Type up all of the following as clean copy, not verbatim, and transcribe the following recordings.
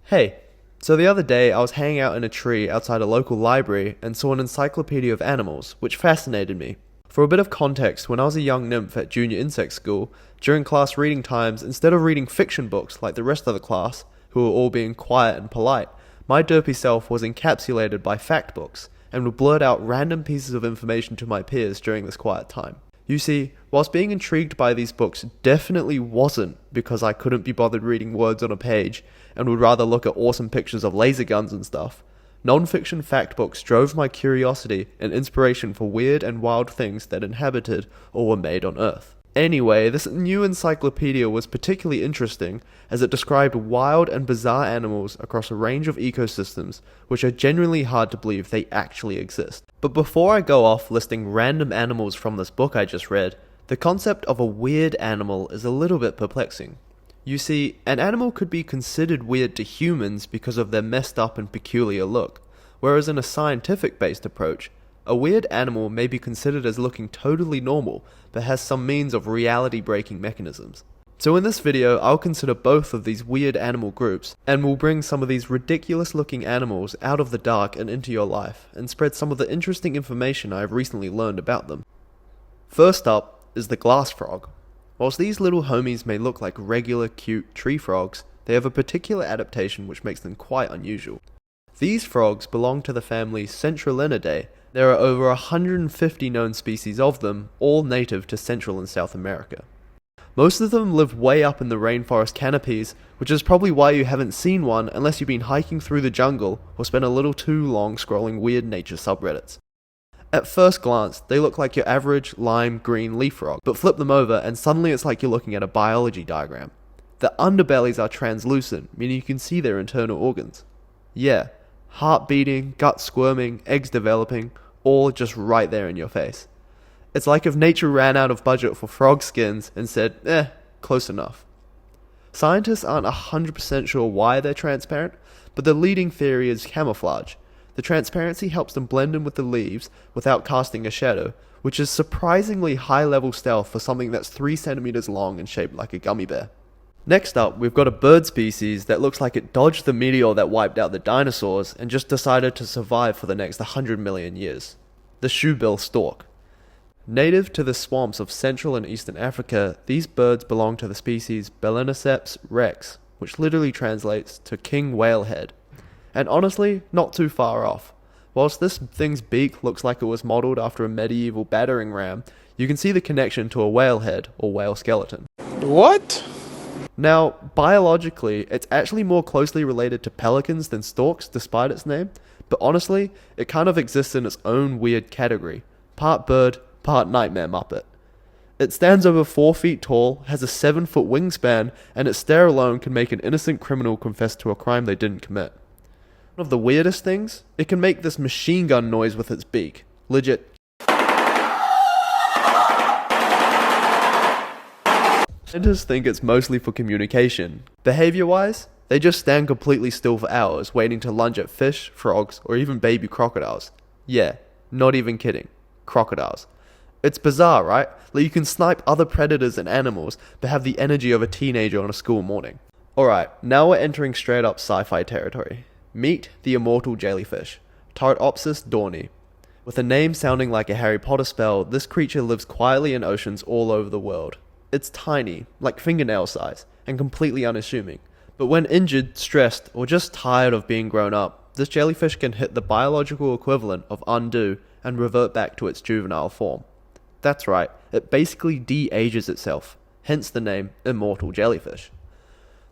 Hey, so the other day I was hanging out in a tree outside a local library and saw an encyclopedia of animals, which fascinated me. For a bit of context, when I was a young nymph at junior insect school, during class reading times, instead of reading fiction books like the rest of the class, who were all being quiet and polite, my derpy self was encapsulated by fact books, and would blurt out random pieces of information to my peers during this quiet time. You see, whilst being intrigued by these books definitely wasn't because I couldn't be bothered reading words on a page and would rather look at awesome pictures of laser guns and stuff, non-fiction fact books drove my curiosity and inspiration for weird and wild things that inhabited or were made on Earth. Anyway, this new encyclopedia was particularly interesting as it described wild and bizarre animals across a range of ecosystems which are genuinely hard to believe they actually exist. But before I go off listing random animals from this book I just read, the concept of a weird animal is a little bit perplexing. You see, an animal could be considered weird to humans because of their messed up and peculiar look, whereas in a scientific-based approach, a weird animal may be considered as looking totally normal, but has some means of reality-breaking mechanisms. So in this video, I'll consider both of these weird animal groups, and will bring some of these ridiculous-looking animals out of the dark and into your life, and spread some of the interesting information I have recently learned about them. First up is the glass frog. Whilst these little homies may look like regular, cute tree frogs, they have a particular adaptation which makes them quite unusual. These frogs belong to the family Centralinidae. There are over 150 known species of them, all native to Central and South America. Most of them live way up in the rainforest canopies, which is probably why you haven't seen one unless you've been hiking through the jungle or spent a little too long scrolling weird nature subreddits. At first glance, they look like your average lime green leaf frog, but flip them over and suddenly it's like you're looking at a biology diagram. The underbellies are translucent, meaning you can see their internal organs. Yeah, heart beating, gut squirming, eggs developing, all just right there in your face. It's like if nature ran out of budget for frog skins and said, close enough. Scientists aren't 100% sure why they're transparent, but the leading theory is camouflage. The transparency helps them blend in with the leaves without casting a shadow, which is surprisingly high-level stealth for something that's 3 centimeters long and shaped like a gummy bear. Next up, we've got a bird species that looks like it dodged the meteor that wiped out the dinosaurs and just decided to survive for the next 100 million years. The shoebill stork. Native to the swamps of Central and Eastern Africa, these birds belong to the species Balaniceps rex, which literally translates to king whalehead. And honestly, not too far off. Whilst this thing's beak looks like it was modelled after a medieval battering ram, you can see the connection to a whale head or whale skeleton. What? Now, biologically, it's actually more closely related to pelicans than storks despite its name, but honestly, it kind of exists in its own weird category. Part bird, part nightmare muppet. It stands over 4 feet tall, has a 7-foot wingspan, and its stare alone can make an innocent criminal confess to a crime they didn't commit. One of the weirdest things, it can make this machine gun noise with its beak. Legit. Scientists think it's mostly for communication. Behavior-wise, they just stand completely still for hours, waiting to lunge at fish, frogs, or even baby crocodiles. Yeah, not even kidding. Crocodiles. It's bizarre, right? Like you can snipe other predators and animals, but have the energy of a teenager on a school morning. Alright, now we're entering straight up sci-fi territory. Meet the immortal jellyfish, Turritopsis dohrnii. With a name sounding like a Harry Potter spell, this creature lives quietly in oceans all over the world. It's tiny, like fingernail size, and completely unassuming. But when injured, stressed, or just tired of being grown up, this jellyfish can hit the biological equivalent of undo and revert back to its juvenile form. That's right, it basically de-ages itself, hence the name immortal jellyfish.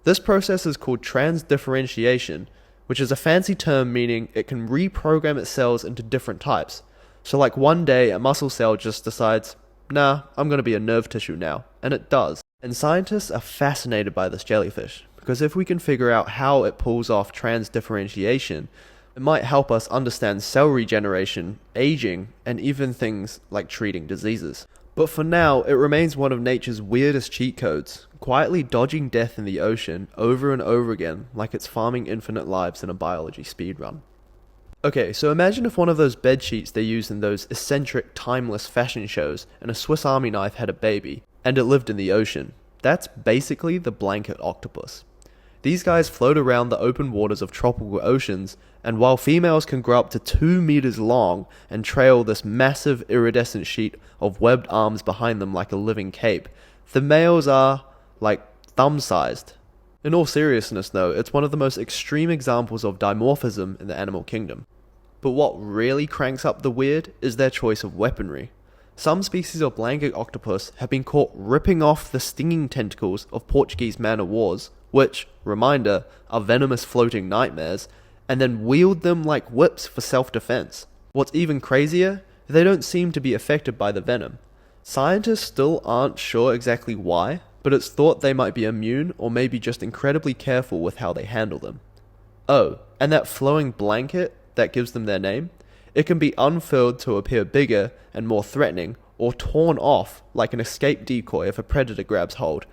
This process is called transdifferentiation, which is a fancy term meaning it can reprogram its cells into different types. So like one day a muscle cell just decides, nah, I'm going to be a nerve tissue now, and it does. And scientists are fascinated by this jellyfish, because if we can figure out how it pulls off transdifferentiation, it might help us understand cell regeneration, aging, and even things like treating diseases. But for now, it remains one of nature's weirdest cheat codes, quietly dodging death in the ocean over and over again like it's farming infinite lives in a biology speedrun. Okay, so imagine if one of those bed sheets they use in those eccentric, timeless fashion shows and a Swiss Army knife had a baby, and it lived in the ocean. That's basically the blanket octopus. These guys float around the open waters of tropical oceans, and while females can grow up to 2 meters long and trail this massive iridescent sheet of webbed arms behind them like a living cape, the males are, like, thumb-sized. In all seriousness though, it's one of the most extreme examples of dimorphism in the animal kingdom. But what really cranks up the weird is their choice of weaponry. Some species of blanket octopus have been caught ripping off the stinging tentacles of Portuguese man-o'-wars, which, reminder, are venomous floating nightmares, and then wield them like whips for self-defense. What's even crazier, they don't seem to be affected by the venom. Scientists still aren't sure exactly why, but it's thought they might be immune or maybe just incredibly careful with how they handle them. Oh, and that flowing blanket that gives them their name? It can be unfurled to appear bigger and more threatening, or torn off like an escape decoy if a predator grabs hold.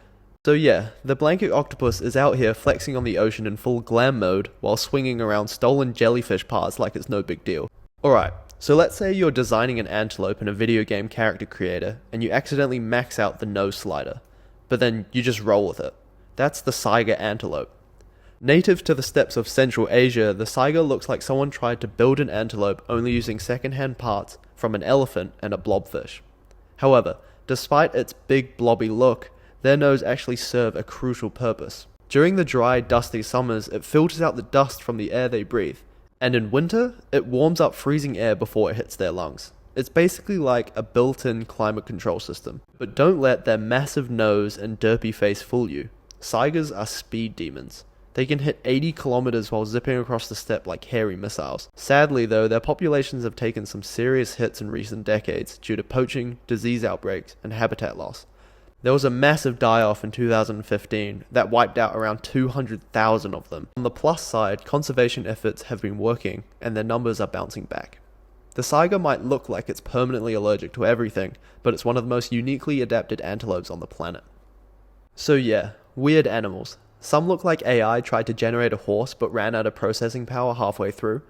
So yeah, the blanket octopus is out here flexing on the ocean in full glam mode while swinging around stolen jellyfish parts like it's no big deal. Alright, so let's say you're designing an antelope in a video game character creator and you accidentally max out the nose slider, but then you just roll with it. That's the saiga antelope. Native to the steppes of Central Asia, the saiga looks like someone tried to build an antelope only using second-hand parts from an elephant and a blobfish. However, despite its big blobby look, their nose actually serve a crucial purpose. During the dry, dusty summers, it filters out the dust from the air they breathe, and in winter, it warms up freezing air before it hits their lungs. It's basically like a built-in climate control system. But don't let their massive nose and derpy face fool you. Saigas are speed demons. They can hit 80 kilometers while zipping across the steppe like hairy missiles. Sadly though, their populations have taken some serious hits in recent decades due to poaching, disease outbreaks, and habitat loss. There was a massive die-off in 2015 that wiped out around 200,000 of them. On the plus side, conservation efforts have been working and their numbers are bouncing back. The saiga might look like it's permanently allergic to everything, but it's one of the most uniquely adapted antelopes on the planet. So yeah, weird animals. Some look like AI tried to generate a horse but ran out of processing power halfway through,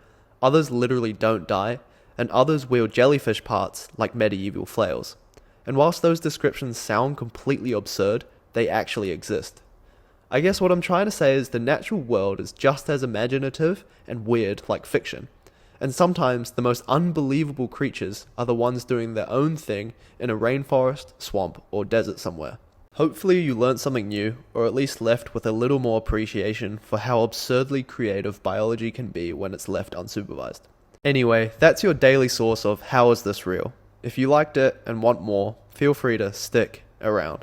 others literally don't die, and others wield jellyfish parts like medieval flails. And whilst those descriptions sound completely absurd, they actually exist. I guess what I'm trying to say is the natural world is just as imaginative and weird like fiction, and sometimes the most unbelievable creatures are the ones doing their own thing in a rainforest, swamp, or desert somewhere. Hopefully you learned something new, or at least left with a little more appreciation for how absurdly creative biology can be when it's left unsupervised. Anyway, that's your daily source of How Is This Real? If you liked it and want more, feel free to stick around.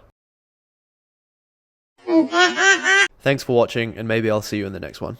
Thanks for watching, and maybe I'll see you in the next one.